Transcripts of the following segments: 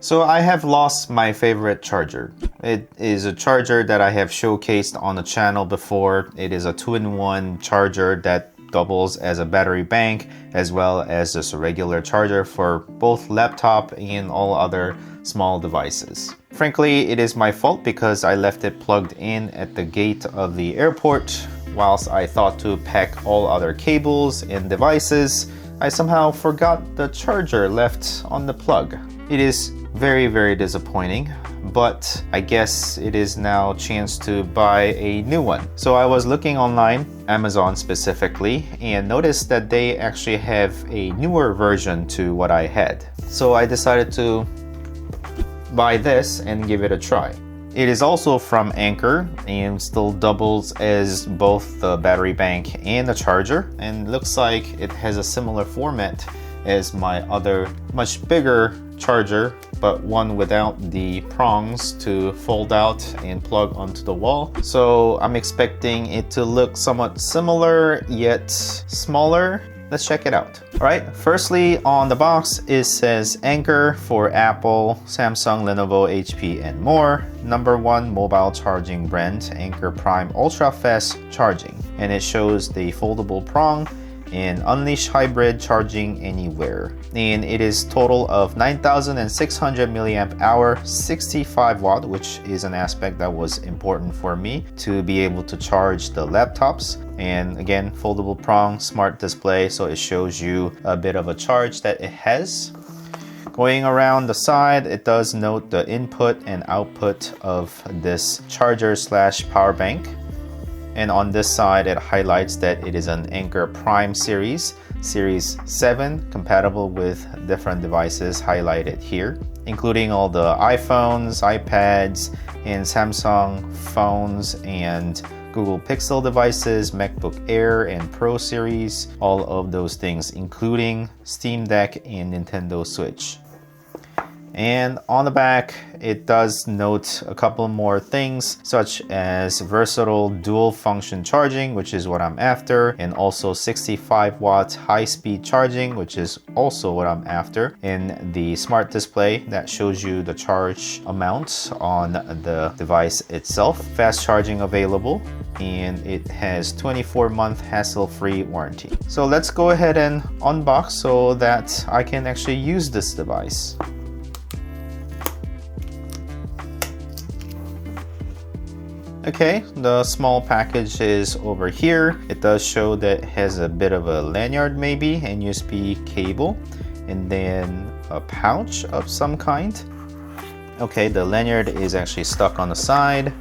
So I have lost my favorite charger. It is a charger that I have showcased on the channel before. It is a 2-in-1 charger that doubles as a battery bank as well as just a regular charger for both laptop and all other small devices. Frankly, it is my fault because I left it plugged in at the gate of the airport. Whilst I thought to pack all other cables and devices, I somehow forgot the charger left on the plug. It is very disappointing, but I guess it is now a chance to buy a new one. So I was looking online, Amazon specifically, and noticed that they actually have a newer version to what I had. So I decided to buy this and give it a try. It is also from Anker and still doubles as both the battery bank and the charger, and looks like it has a similar format as my other much bigger charger, but one without the prongs to fold out and plug onto the wall. So I'm expecting it to look somewhat similar yet smaller. Let's check it out. All right, firstly on the box it says Anker for Apple, Samsung, Lenovo, HP and more. #1 mobile charging brand, Anker Prime Ultra Fast Charging. And it shows the foldable prong and unleash hybrid charging anywhere. And it is total of 9,600 milliamp hour, 65 watt, which is an aspect that was important for me to be able to charge the laptops. And again, foldable prong, smart display, so it shows you a bit of a charge that it has. Going around the side, it does note the input and output of this charger / power bank. And on this side, it highlights that it is an Anker Prime series, Series 7, compatible with different devices highlighted here, including all the iPhones, iPads, and Samsung phones, and Google Pixel devices, MacBook Air and Pro series, all of those things, including Steam Deck and Nintendo Switch. And on the back, it does note a couple more things, such as versatile dual function charging, which is what I'm after, and also 65 watt high speed charging, which is also what I'm after, and the smart display that shows you the charge amount on the device itself. Fast charging available, and it has 24-month hassle-free warranty. So let's go ahead and unbox so that I can actually use this device. Okay, the small package is over here. It does show that it has a bit of a lanyard maybe and USB cable, and then a pouch of some kind. Okay, the lanyard is actually stuck on the side.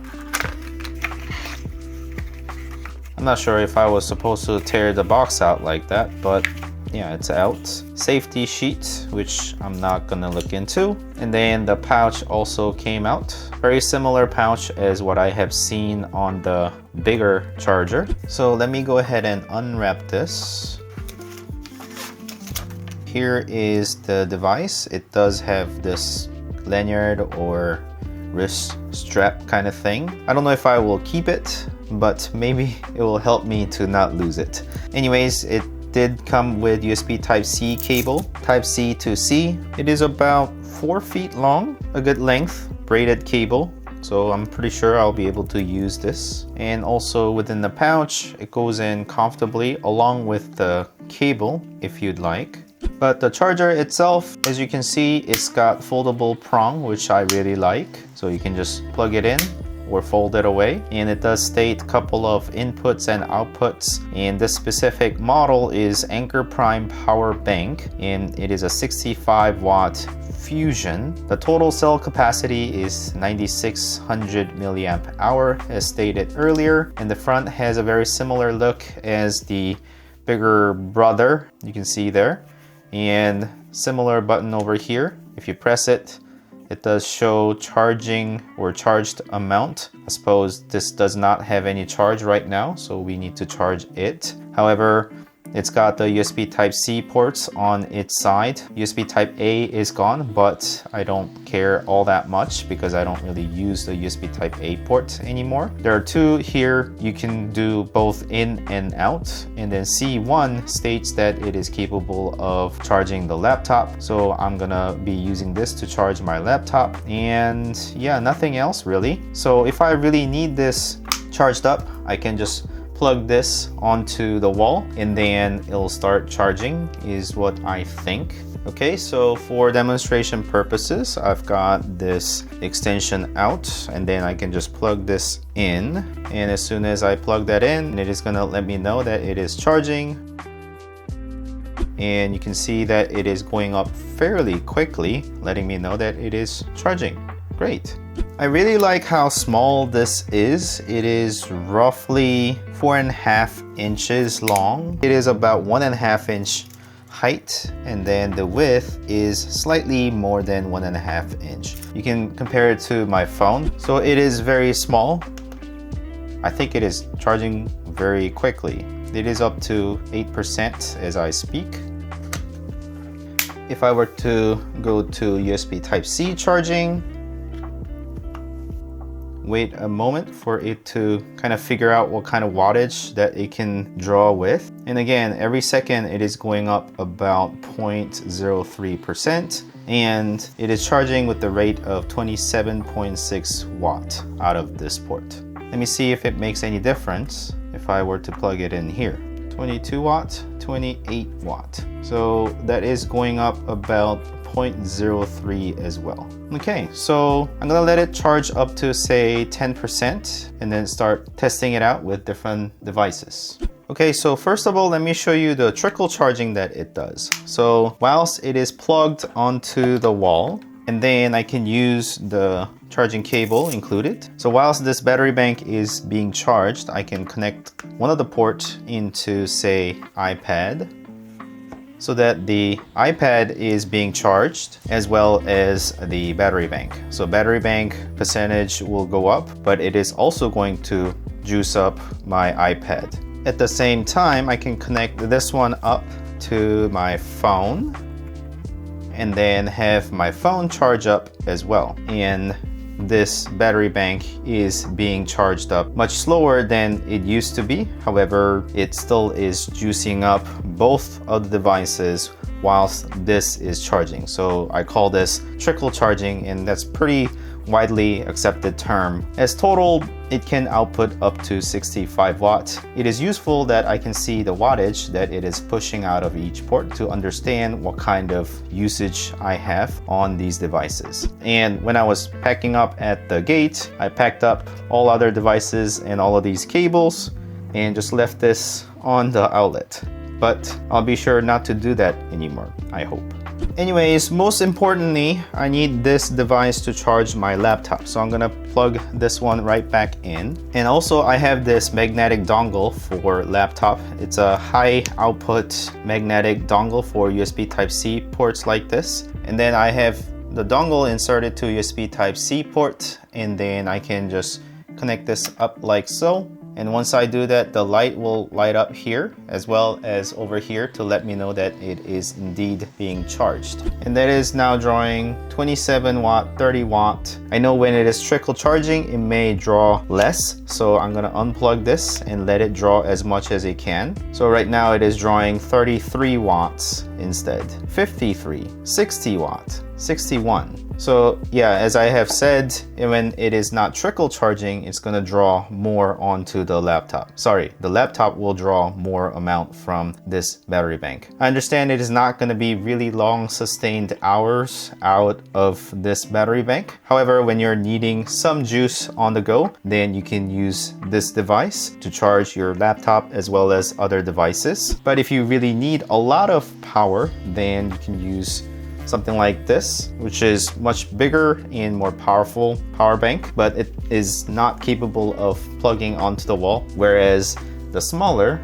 I'm not sure if I was supposed to tear the box out like that, but yeah, it's out. Safety sheet, which I'm not gonna look into. And then the pouch also came out. Very similar pouch as what I have seen on the bigger charger. So let me go ahead and unwrap this. Here is the device. It does have this lanyard or wrist strap kind of thing. I don't know if I will keep it, but maybe it will help me to not lose it. Anyways, it did come with USB Type-C cable, Type-C to C. It is about 4 feet long, a good length, braided cable. So I'm pretty sure I'll be able to use this. And also within the pouch, it goes in comfortably along with the cable if you'd like. But the charger itself, as you can see, it's got foldable prong, which I really like. So you can just plug it in or fold it away, and it does state a couple of inputs and outputs, and this specific model is Anker Prime Power Bank, and it is a 65 watt fusion. The total cell capacity is 9600 milliamp hour as stated earlier, and the front has a very similar look as the bigger brother, you can see there, and similar button over here. If you press it, it does show charging or charged amount. I suppose this does not have any charge right now, so we need to charge it. However, It's got the USB Type-C ports on its side. USB Type-A is gone, but I don't care all that much because I don't really use the USB Type-A port anymore. There are two here. You can do both in and out. And then C1 states that it is capable of charging the laptop. So I'm gonna be using this to charge my laptop. And yeah, nothing else really. So if I really need this charged up, I can just plug this onto the wall and then it'll start charging, is what I think. Okay, so for demonstration purposes, I've got this extension out and then I can just plug this in. And as soon as I plug that in, it is gonna let me know that it is charging. And you can see that it is going up fairly quickly, letting me know that it is charging. Great. I really like how small this is. It is roughly 4.5 inches long. It is about 1.5 inch height, and then the width is slightly more than 1.5 inch. You can compare it to my phone. So it is very small. I think it is charging very quickly. It is up to 8% as I speak. If I were to go to USB Type-C charging, wait a moment for it to kind of figure out what kind of wattage that it can draw with. And again, every second it is going up about 0.03%, and it is charging with the rate of 27.6 watt out of this port. Let me see if it makes any difference if I were to plug it in here. 22 watt, 28 watt. So that is going up about 0.03 as well. Okay, so I'm gonna let it charge up to say 10% and then start testing it out with different devices. Okay, so first of all, let me show you the trickle charging that it does. So whilst it is plugged onto the wall, and then I can use the charging cable included. So whilst this battery bank is being charged, I can connect one of the ports into say iPad, so that the iPad is being charged as well as the battery bank. So battery bank percentage will go up, but it is also going to juice up my iPad. At the same time, I can connect this one up to my phone and then have my phone charge up as well. And this battery bank is being charged up much slower than it used to be. However, it still is juicing up both of the devices whilst this is charging. So I call this trickle charging, and that's pretty widely accepted term. As total, it can output up to 65 watts. It is useful that I can see the wattage that it is pushing out of each port to understand what kind of usage I have on these devices. And when I was packing up at the gate, I packed up all other devices and all of these cables and just left this on the outlet. But I'll be sure not to do that anymore, I hope. Anyways, most importantly, I need this device to charge my laptop. So I'm gonna plug this one right back in. And also I have this magnetic dongle for laptop. It's a high output magnetic dongle for USB Type-C ports like this. And then I have the dongle inserted to USB Type-C port, and then I can just connect this up like so. And once I do that, the light will light up here as well as over here to let me know that it is indeed being charged. And that is now drawing 27 watt, 30 watt. I know when it is trickle charging, it may draw less. So I'm gonna unplug this and let it draw as much as it can. So right now it is drawing 33 watts instead, 53, 60 watt, 61. So yeah, as I have said, when it is not trickle charging, it's gonna draw more onto the laptop. Sorry, the laptop will draw more amount from this battery bank. I understand it is not gonna be really long sustained hours out of this battery bank. However, when you're needing some juice on the go, then you can use this device to charge your laptop as well as other devices. But if you really need a lot of power, then you can use something like this, which is much bigger and more powerful power bank, but it is not capable of plugging onto the wall, whereas the smaller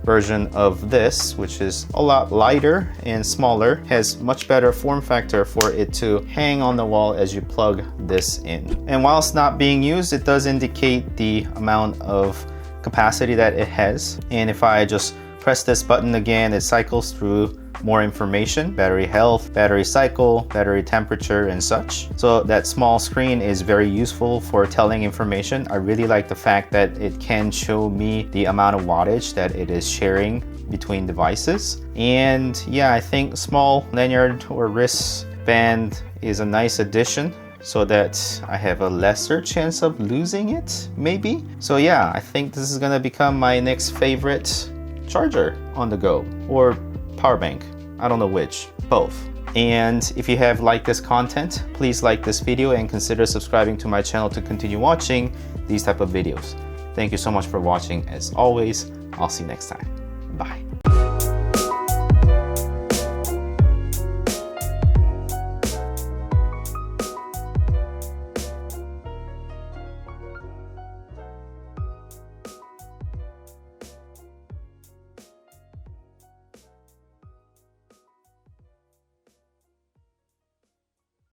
version of this, which is a lot lighter and smaller, has much better form factor for it to hang on the wall as you plug this in. And whilst not being used, it does indicate the amount of capacity that it has. And if I just press this button again, it cycles through more information: battery health, battery cycle, battery temperature, and such. So that small screen is very useful for telling information. I really like the fact that it can show me the amount of wattage that it is sharing between devices. And yeah, I think small lanyard or wristband is a nice addition, so that I have a lesser chance of losing it, maybe. So yeah, I think this is gonna become my next favorite charger on the go, or power bank. I don't know which, both. And if you have liked this content, please like this video and consider subscribing to my channel to continue watching these type of videos. Thank you so much for watching. As always, I'll see you next time. Bye.